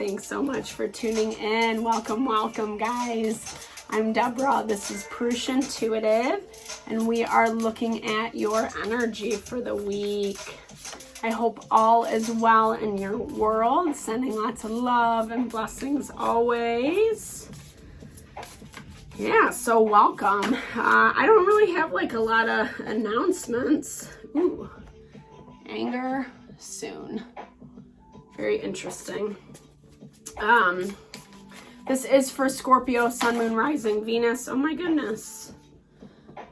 Thanks so much for tuning in. Welcome, welcome, guys. I'm Deborah. This is Purusha Intuitive, and we are looking at your energy for the week. I hope all is well in your world. Sending lots of love and blessings always. Yeah, so welcome. I don't really have like a lot of announcements. Ooh, anger soon. Very interesting. This is for Scorpio, Sun, Moon, Rising, Venus. Oh my goodness.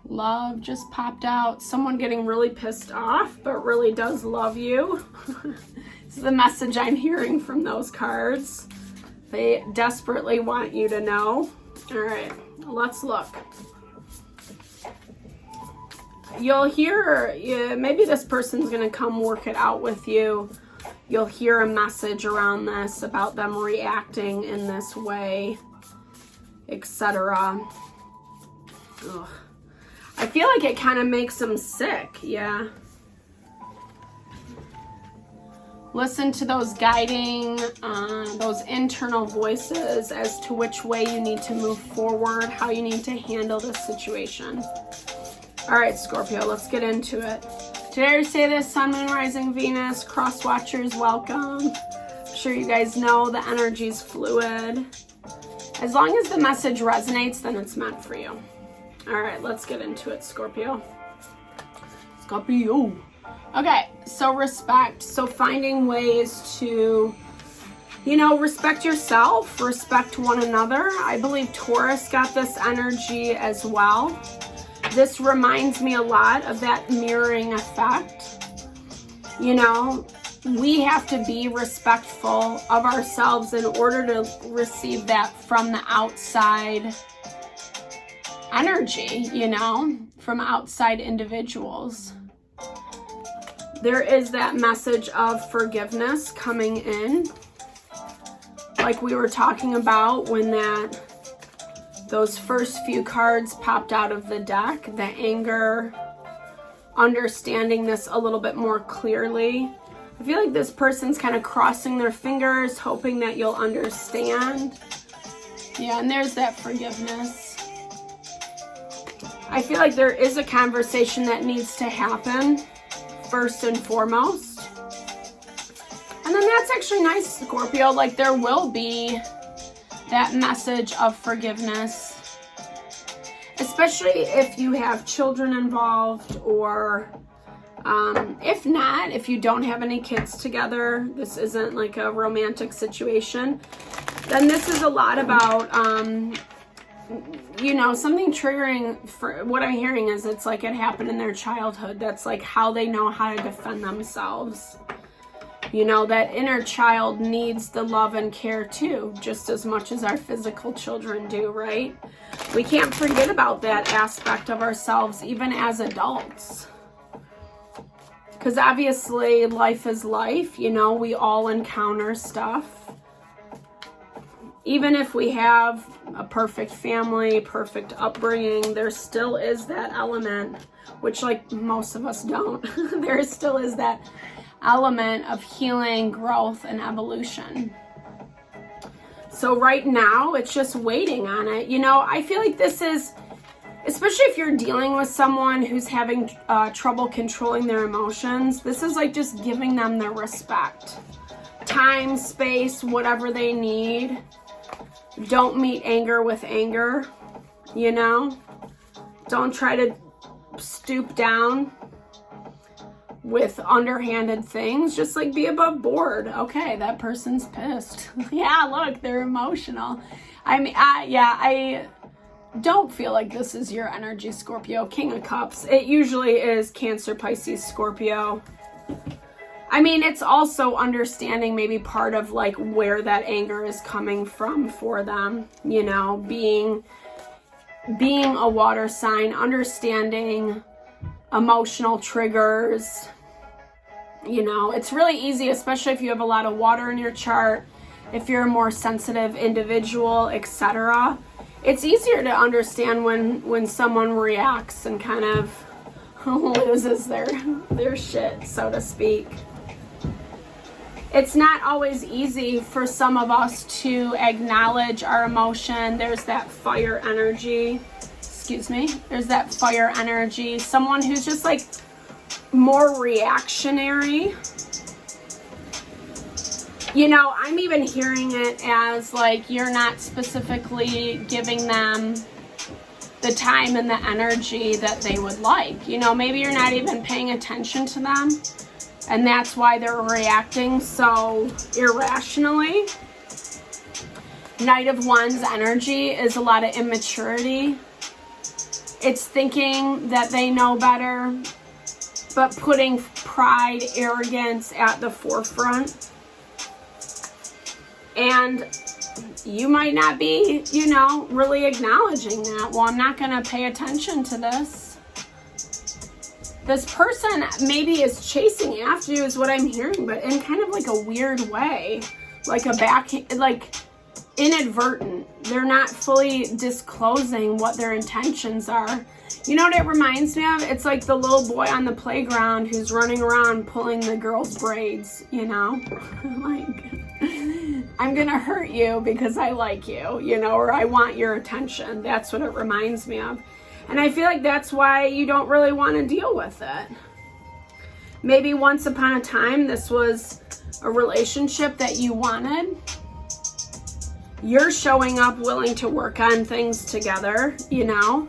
Love just popped out. Someone getting really pissed off, but really does love you. This is the message I'm hearing from those cards. They desperately want you to know. All right, let's look. You'll hear, maybe this person's going to come work it out with you. You'll hear a message around this about them reacting in this way, etc. I feel like it kind of makes them sick, yeah. Listen to those guiding, those internal voices as to which way you need to move forward, how you need to handle this situation. All right, Scorpio, let's get into it. Did I already say this? Sun, Moon, Rising, Venus, cross watchers, welcome. I'm sure you guys know the energy is fluid. As long as the message resonates, then it's meant for you. All right, let's get into it, Scorpio. Scorpio. Okay, so respect. So finding ways to, respect yourself, respect one another. I believe Taurus got this energy as well. This reminds me a lot of that mirroring effect. We have to be respectful of ourselves in order to receive that from the outside energy, from outside individuals. There is that message of forgiveness coming in, like we were talking about when those first few cards popped out of the deck, the anger, understanding this a little bit more clearly. I feel like this person's kind of crossing their fingers, hoping that you'll understand. Yeah, and there's that forgiveness. I feel like there is a conversation that needs to happen first and foremost. And then that's actually nice, Scorpio. Like there will be that message of forgiveness, especially if you have children involved, or if not, if you don't have any kids together, this isn't like a romantic situation, then this is a lot about something triggering. For what I'm hearing is it's like it happened in their childhood. That's like how they know how to defend themselves. That inner child needs the love and care too, just as much as our physical children do, right? We can't forget about that aspect of ourselves, even as adults. Because obviously life is life, we all encounter stuff. Even if we have a perfect family, perfect upbringing, there still is that element, which like most of us don't. There still is that element of healing, growth, and evolution. So right now, it's just waiting on it. I feel like this is, especially if you're dealing with someone who's having trouble controlling their emotions, this is like just giving them their respect. Time, space, whatever they need. Don't meet anger with anger, Don't try to stoop down with underhanded things. Just like be above board. Okay, that person's pissed. Yeah, look, they're emotional. I don't feel like this is your energy, Scorpio. King of Cups. It usually is Cancer, Pisces, Scorpio. It's also understanding maybe part of like where that anger is coming from for them, being a water sign, understanding emotional triggers. It's really easy, especially if you have a lot of water in your chart, if you're a more sensitive individual, etc. It's easier to understand when someone reacts and kind of loses their shit, so to speak. It's not always easy for some of us to acknowledge our emotion. There's that fire energy. Excuse me. There's that fire energy. Someone who's just like more reactionary. You know, I'm even hearing it as like you're not specifically giving them the time and the energy that they would like. You know, maybe you're not even paying attention to them, and that's why they're reacting so irrationally. Knight of Wands energy is a lot of immaturity. It's thinking that they know better, but putting pride, arrogance at the forefront. And you might not be, you know, really acknowledging that. Well, I'm not going to pay attention to this. This person maybe is chasing after you is what I'm hearing, but in kind of like a weird way. Like a like inadvertent. They're not fully disclosing what their intentions are. You know what it reminds me of? It's like the little boy on the playground who's running around pulling the girl's braids, you know? Like, I'm gonna hurt you because I like you, you know, or I want your attention. That's what it reminds me of. And I feel like that's why you don't really want to deal with it. Maybe once upon a time, this was a relationship that you wanted. You're showing up willing to work on things together, you know.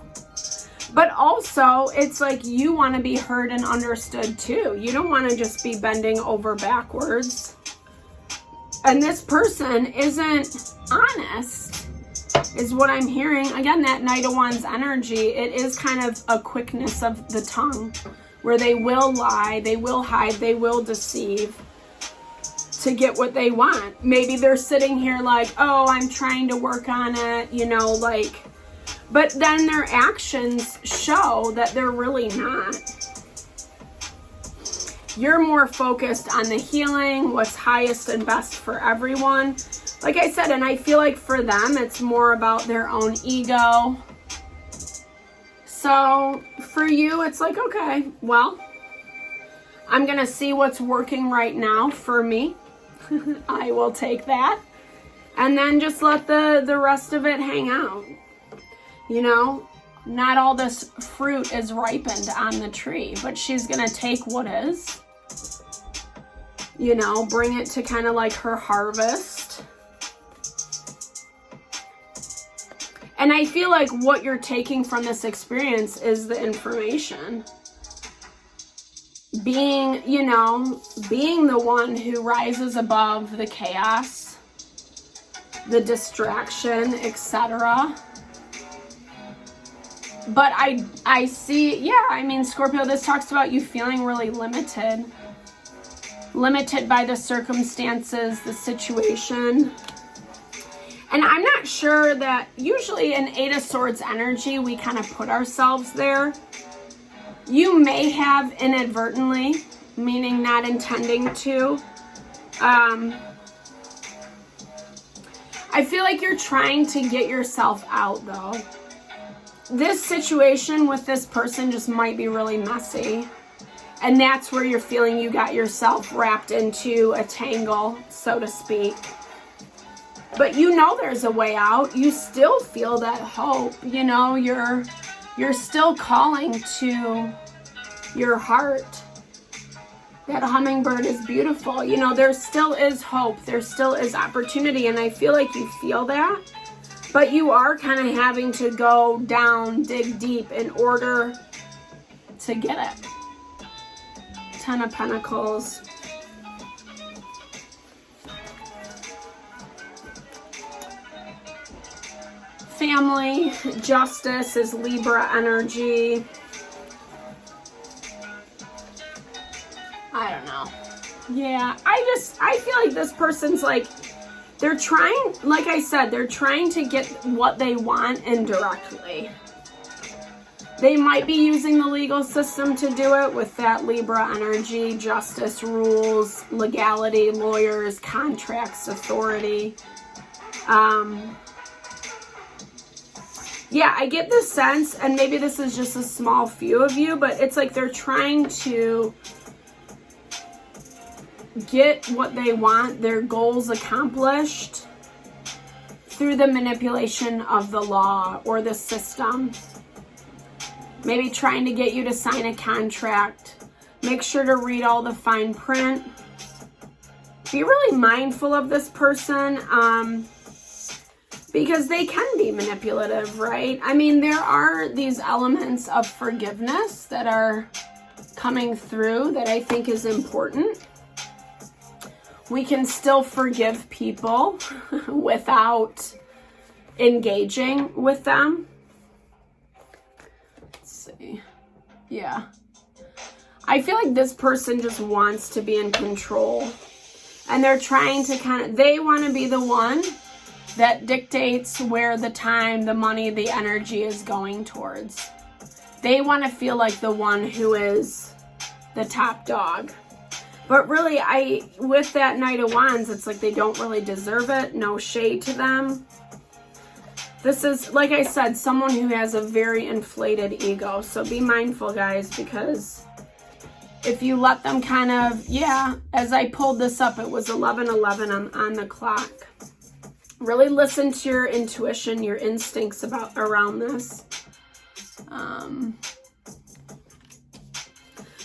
But also, it's like you want to be heard and understood too. You don't want to just be bending over backwards. And this person isn't honest, is what I'm hearing. Again, that Knight of Wands energy, it is kind of a quickness of the tongue, where they will lie, they will hide, they will deceive to get what they want. Maybe they're sitting here like, oh, I'm trying to work on it, you know, like, but then their actions show that they're really not. You're more focused on the healing, what's highest and best for everyone. Like I said, and I feel like for them, it's more about their own ego. So for you, it's like, okay, well, I'm going to see what's working right now for me. I will take that. And then just let the rest of it hang out. You know, not all this fruit is ripened on the tree, but she's going to take what is, you know, bring it to kind of like her harvest. And I feel like what you're taking from this experience is the information. Being, you know, being the one who rises above the chaos, the distraction, etc. But I see, yeah, I mean, Scorpio, this talks about you feeling really limited by the circumstances, the situation. And I'm not sure that usually in Eight of Swords energy, we kind of put ourselves there. You may have inadvertently, meaning not intending to. I feel like you're trying to get yourself out, though. This situation with this person just might be really messy. And that's where you're feeling you got yourself wrapped into a tangle, so to speak. But you know there's a way out. You still feel that hope. You know, you're still calling to your heart. That hummingbird is beautiful. You know, there still is hope. There still is opportunity. And I feel like you feel that. But you are kind of having to go down, dig deep in order to get it. Ten of Pentacles. Family, justice is Libra energy. I don't know. Yeah, I feel like this person's like, they're trying, like I said, they're trying to get what they want indirectly. They might be using the legal system to do it with that Libra energy, justice, rules, legality, lawyers, contracts, authority. Yeah, I get the sense, and maybe this is just a small few of you, but it's like they're trying to get what they want, their goals accomplished through the manipulation of the law or the system. Maybe trying to get you to sign a contract. Make sure to read all the fine print. Be really mindful of this person, because they can be manipulative, right? I mean, there are these elements of forgiveness that are coming through that I think is important. We can still forgive people without engaging with them. Let's see. Yeah. I feel like this person just wants to be in control. And they're trying to they want to be the one that dictates where the time, the money, the energy is going towards. They want to feel like the one who is the top dog. But really, with that Knight of Wands, it's like they don't really deserve it. No shade to them. This is, like I said, someone who has a very inflated ego. So be mindful, guys, because if you let them as I pulled this up, it was 11:11 on the clock. Really listen to your intuition, your instincts around this.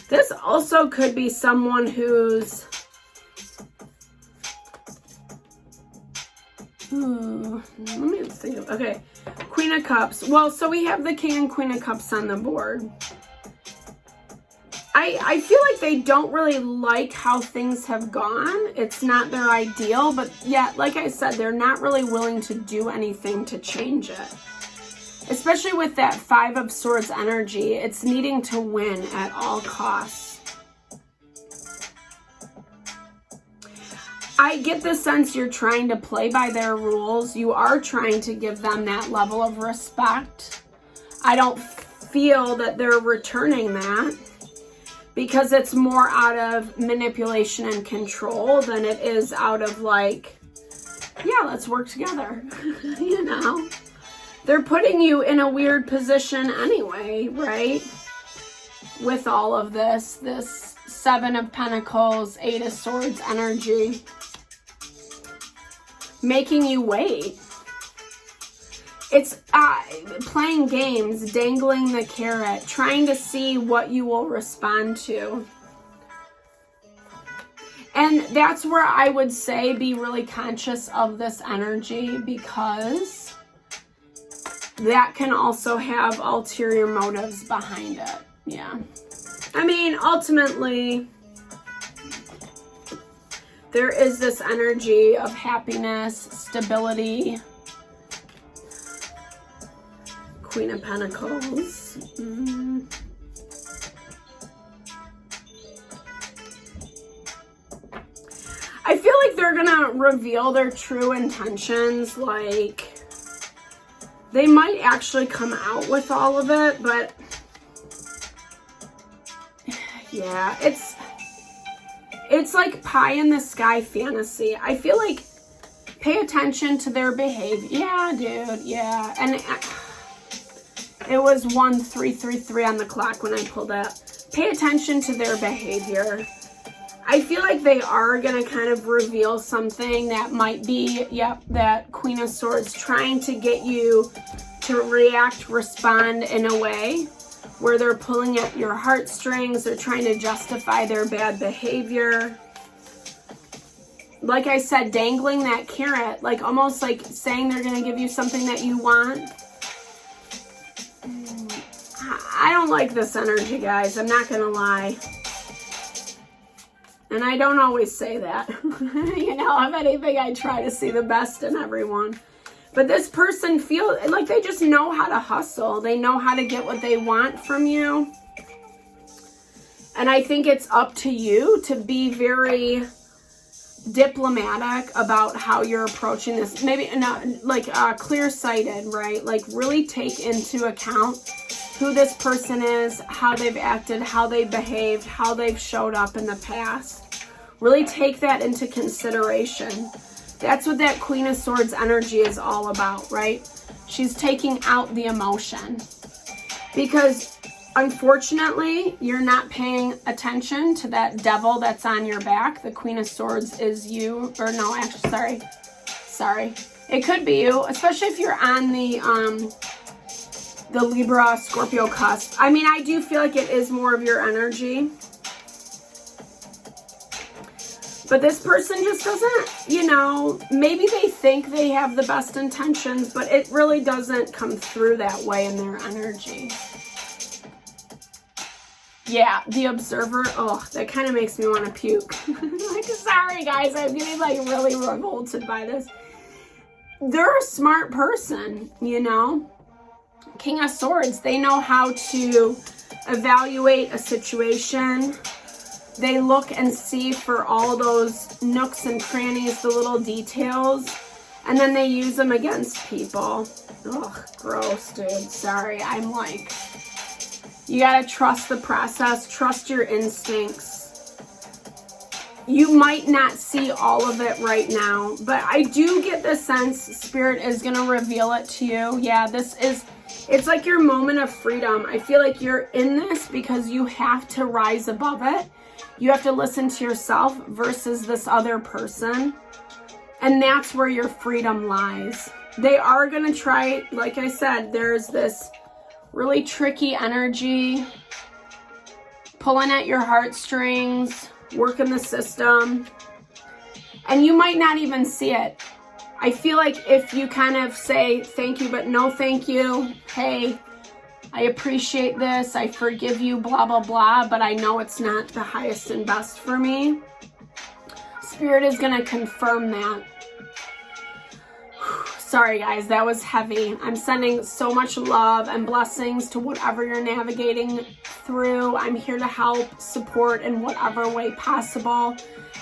This also could be someone who's, let me think of, okay, Queen of Cups. Well, so we have the King and Queen of Cups on the board. I feel like they don't really like how things have gone. It's not their ideal, but yeah, like I said, they're not really willing to do anything to change it. Especially with that Five of Swords energy, it's needing to win at all costs. I get the sense you're trying to play by their rules. You are trying to give them that level of respect. I don't feel that they're returning that, because it's more out of manipulation and control than it is out of like, yeah, let's work together. You know, they're putting you in a weird position anyway, right? With all of this Seven of Pentacles, Eight of Swords energy, making you wait. It's playing games, dangling the carrot, trying to see what you will respond to. And that's where I would say be really conscious of this energy, because that can also have ulterior motives behind it. Yeah. I mean, ultimately, there is this energy of happiness, stability. Queen of Pentacles. I feel like they're gonna reveal their true intentions. Like, they might actually come out with all of it, but yeah, it's like pie in the sky fantasy. I feel like pay attention to their behavior. Yeah, dude, yeah. And it was 1333 on the clock when I pulled that. Pay attention to their behavior. I feel like they are going to kind of reveal something that might be, that Queen of Swords, trying to get you to react, respond in a way where they're pulling at your heartstrings. They're trying to justify their bad behavior. Like I said, dangling that carrot, like almost like saying they're going to give you something that you want. I don't like this energy, guys. I'm not going to lie. And I don't always say that. You know, if anything, I try to see the best in everyone. But this person feels like they just know how to hustle. They know how to get what they want from you. And I think it's up to you to be very diplomatic about how you're approaching this. Maybe not like clear-sighted, right? Like really take into account who this person is, how they've acted, how they've behaved, how they've showed up in the past. Really take that into consideration. That's what that Queen of Swords energy is all about, right? She's taking out the emotion. Because Unfortunately, you're not paying attention to that devil that's on your back. The Queen of Swords is you, or no, actually, sorry. It could be you, especially if you're on the Libra Scorpio cusp. I mean, I do feel like it is more of your energy. But this person just doesn't, you know, maybe they think they have the best intentions, but it really doesn't come through that way in their energy. Yeah, the Observer, oh, that kind of makes me want to puke. Like, sorry guys, I'm getting like really revolted by this. They're a smart person, you know. King of Swords, they know how to evaluate a situation. They look and see for all those nooks and crannies, the little details, and then they use them against people. Ugh, gross, dude. Sorry, I'm like, you gotta trust the process, trust your instincts. You might not see all of it right now, but I do get the sense Spirit is gonna reveal it to you. Yeah, it's like your moment of freedom. I feel like you're in this because you have to rise above it. You have to listen to yourself versus this other person. And that's where your freedom lies. They are going to try, like I said, there's this really tricky energy pulling at your heartstrings, working the system. And you might not even see it. I feel like if you kind of say thank you, but no thank you, hey, I appreciate this, I forgive you, blah, blah, blah, but I know it's not the highest and best for me. Spirit is going to confirm that. Sorry, guys, that was heavy. I'm sending so much love and blessings to whatever you're navigating through. I'm here to help, support in whatever way possible.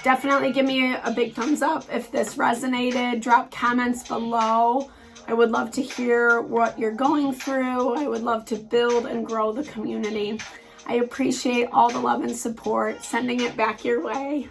Definitely give me a big thumbs up if this resonated. Drop comments below. I would love to hear what you're going through. I would love to build and grow the community. I appreciate all the love and support. Sending it back your way.